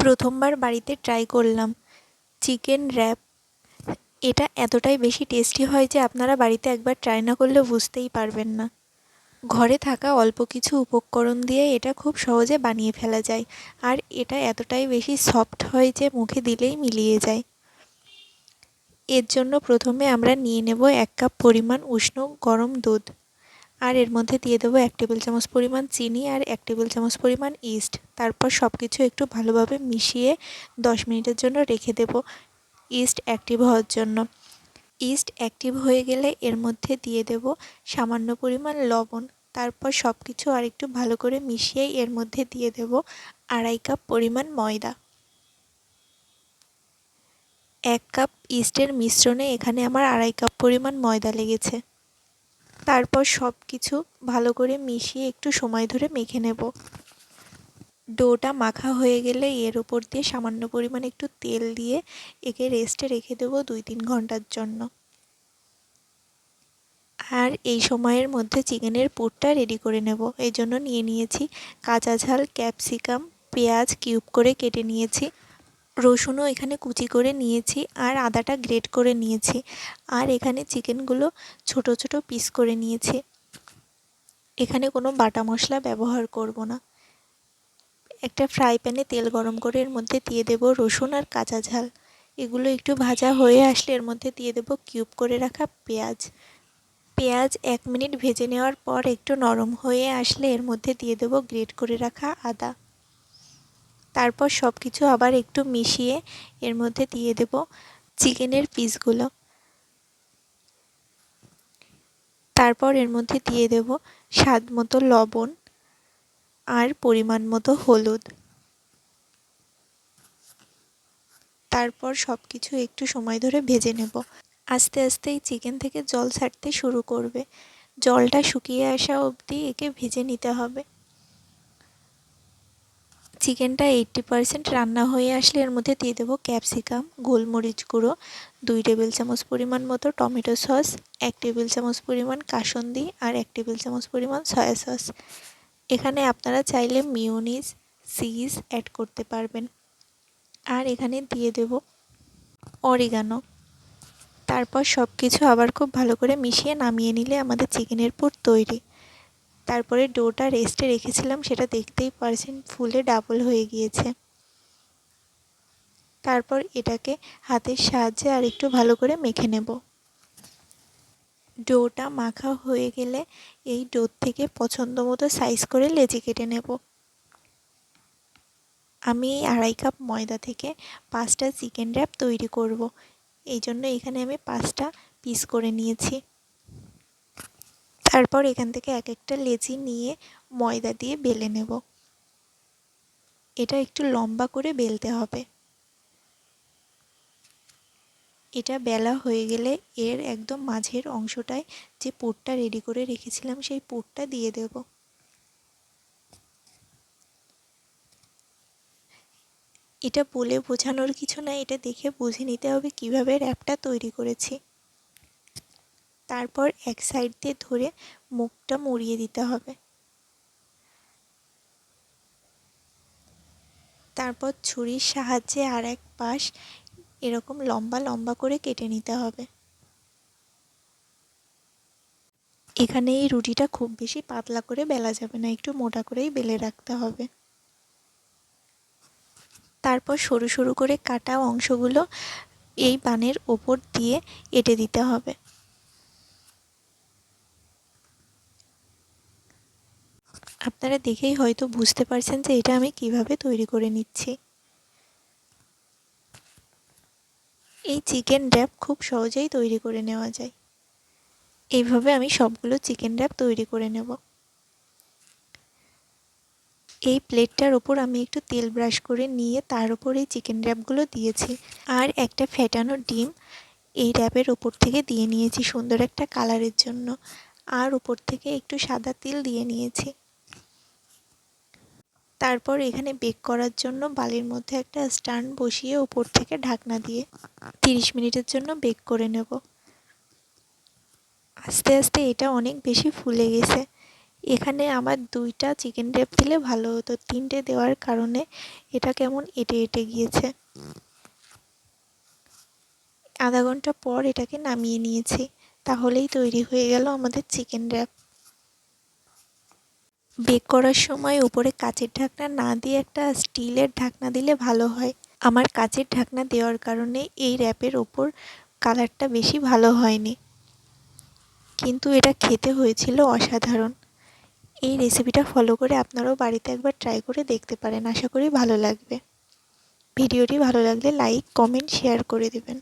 প্রথমবার বাড়িতে ট্রাই করলাম চিকেন র্যাপ। এটা এতটাই বেশি টেস্টি হয় যে আপনারা বাড়িতে একবার ট্রাই না করলে বুঝতেই পারবেন না। ঘরে থাকা অল্প কিছু উপকরণ দিয়ে এটা খুব সহজে বানিয়ে ফেলা যায়, আর এটা এতটাই বেশি সফট হয় যে মুখে দিলেই মিলিয়ে যায়। এর জন্য প্রথমে আমরা নিয়ে নেব 1 কাপ পরিমাণ উষ্ণ গরম দুধ, আর এর মধ্যে দিয়ে দেবো 1 টেবিল চামচ পরিমাণ চিনি আর 1 টেবিল চামচ পরিমাণ ইস্ট। তারপর সব কিছু একটু ভালোভাবে মিশিয়ে 10 মিনিটের জন্য রেখে দেব ইস্ট অ্যাক্টিভ হওয়ার জন্য। ইস্ট অ্যাক্টিভ হয়ে গেলে এর মধ্যে দিয়ে দেব সামান্য পরিমাণ লবণ। তারপর সব কিছু আরেকটু ভালো করে মিশিয়ে এর মধ্যে দিয়ে দেব 2.5 কাপ পরিমাণ ময়দা। 1 কাপ ইস্টের মিশ্রণে এখানে আমার 2.5 কাপ পরিমাণ ময়দা লেগেছে। তারপর সব কিছু ভালো করে মিশিয়ে একটু সময় ধরে মেখে নেব। ডোটা মাখা হয়ে গেলে এর উপর দিয়ে সামান্য পরিমাণ একটু তেল দিয়ে একে রেস্টে রেখে দেবো 2-3 ঘন্টার জন্য। আর এই সময়ের মধ্যে চিকেনের পুরটা রেডি করে নেব। এই জন্য নিয়ে নিয়েছি কাঁচা ঝাল, ক্যাপসিকাম, পেঁয়াজ কিউব করে কেটে নিয়েছি, রসুনও এখানে কুচি করে নিয়েছি, আর আদাটা গ্রেট করে নিয়েছি। আর এখানে চিকেনগুলো ছোট ছোট পিস করে নিয়েছি। এখানে কোনো বাটা মশলা ব্যবহার করব না। একটা ফ্রাই প্যানে তেল গরম করে এর মধ্যে দিয়ে দেব রসুন আর কাঁচা ঝাল। এগুলো একটু ভাজা হয়ে আসলে এর মধ্যে দিয়ে দেব কিউব করে রাখা পেঁয়াজ। পেঁয়াজ 1 মিনিট ভেজে নেওয়ার পর একটু নরম হয়ে আসলে এর মধ্যে দিয়ে দেব গ্রেট করে রাখা আদা। তারপর সব কিছু আবার একটু মিশিয়ে এর মধ্যে দিয়ে দেব চিকেনের পিসগুলো। তারপর এর মধ্যে দিয়ে দেব স্বাদ মতো লবণ আর পরিমাণ মতো হলুদ। তারপর সব কিছু একটু সময় ধরে ভেজে নেব। আস্তে আস্তে এই চিকেন থেকে জল ছাড়তে শুরু করবে। জলটা শুকিয়ে আসা অবধি একে ভেজে নিতে হবে। চিকেনটা 80% রান্না হয়ে আসলে এর মধ্যে দিয়ে দেবো ক্যাপসিকাম, গোলমরিচ গুঁড়ো, 2 টেবিল চামচ পরিমাণ মতো টমেটো সস, 1 টেবিল চামচ পরিমাণ কাসুন্দি আর 1 টেবিল চামচ পরিমাণ সয়া সস। এখানে আপনারা চাইলে মিয়োনিজ, চিজ অ্যাড করতে পারবেন। আর এখানে দিয়ে দেব অরিগানো। তারপর সব কিছু আবার খুব ভালো করে মিশিয়ে নামিয়ে নিলে আমাদের চিকেনের পুর তৈরি। তারপরে ডোটা রেস্টে রেখেছিলাম, সেটা দেখতেই পারছেন ফুলে ডাবল হয়ে গিয়েছে। তারপর এটাকে হাতের সাহায্যে আর একটু ভালো করে মেখে নেব। ডোটা মাখা হয়ে গেলে এই ডো থেকে পছন্দ মতো সাইজ করে লেচি কেটে নেব। আমি এই 2.5 কাপ ময়দা থেকে 5টা চিকেন র্যাপ তৈরি করব। এই জন্য এখানে আমি 5টা পিস করে নিয়েছি। তারপর এখান থেকে এক একটা লেচি নিয়ে ময়দা দিয়ে বেলে নেব। এটা একটু লম্বা করে বেলতে হবে। এটা বেলা হয়ে গেলে এর একদম মাঝের অংশটায় যে পুরটা রেডি করে রেখেছিলাম সেই পুরটা দিয়ে দেব। এটা বলে বোঝানোর কিছু না, এটা দেখে বুঝে নিতে হবে কিভাবে র্যাপটা তৈরি করেছি। তারপর এক সাইড দিয়ে ধরে মুখটা মুড়িয়ে দিতে হবে। তারপর ছুরির সাহায্যে আর এক পাশ এরকম লম্বা লম্বা করে কেটে নিতে হবে। এখানে এই রুটিটা খুব বেশি পাতলা করে বেলা যাবে না, একটু মোটা করেই বেলে রাখতে হবে। তারপর সরু সরু করে কাটা অংশগুলো এই বানের ওপর দিয়ে এঁটে দিতে হবে। আপনারা দেখেই হয়তো বুঝতে পারছেন যে এটা আমি কিভাবে তৈরি করে নিচ্ছি। এই চিকেন র্যাপ খুব সহজেই তৈরি করে নেওয়া যায়। এইভাবে আমি সবগুলো চিকেন র্যাপ তৈরি করে নেব। এই প্লেটটার ওপর আমি একটু তেল ব্রাশ করে নিয়ে তার উপর এই চিকেন র্যাপগুলো দিয়েছি, আর একটা ফেটানো ডিম এই র্যাপের ওপর থেকে দিয়ে নিয়েছি সুন্দর একটা কালারের জন্য, আর উপর থেকে একটু সাদা তিল দিয়ে নিয়েছি। তারপর এখানে বেক করার জন্য বালির মধ্যে একটা স্ট্যান্ড বসিয়ে উপর থেকে ঢাকনা দিয়ে 30 মিনিটের জন্য বেক করে নেব। আস্তে আস্তে এটা অনেক বেশি ফুলে গেছে। এখানে আমার 2টা চিকেন র্যাপ দিলে ভালো হতো, 3টে দেওয়ার কারণে এটা কেমন এঁটে এঁটে গিয়েছে। আধা ঘন্টা পর এটাকে নামিয়ে নিয়েছি, তাহলেই তৈরি হয়ে গেল আমাদের চিকেন র্যাপ। বেক করার সময় উপরে কাচের ঢাকনা না দিয়ে একটা স্টিলের ঢাকনা দিলে ভালো হয়। আমার কাচের ঢাকনা দেওয়ার কারণে এই র্যাপের ওপর কালারটা বেশি ভালো হয়নি, কিন্তু এটা খেতে হয়েছিল অসাধারণ। এই রেসিপিটা ফলো করে আপনারাও বাড়িতে একবার ট্রাই করে দেখতে পারেন, আশা করি ভালো লাগবে। ভিডিওটি ভালো লাগলে লাইক, কমেন্ট, শেয়ার করে দেবেন।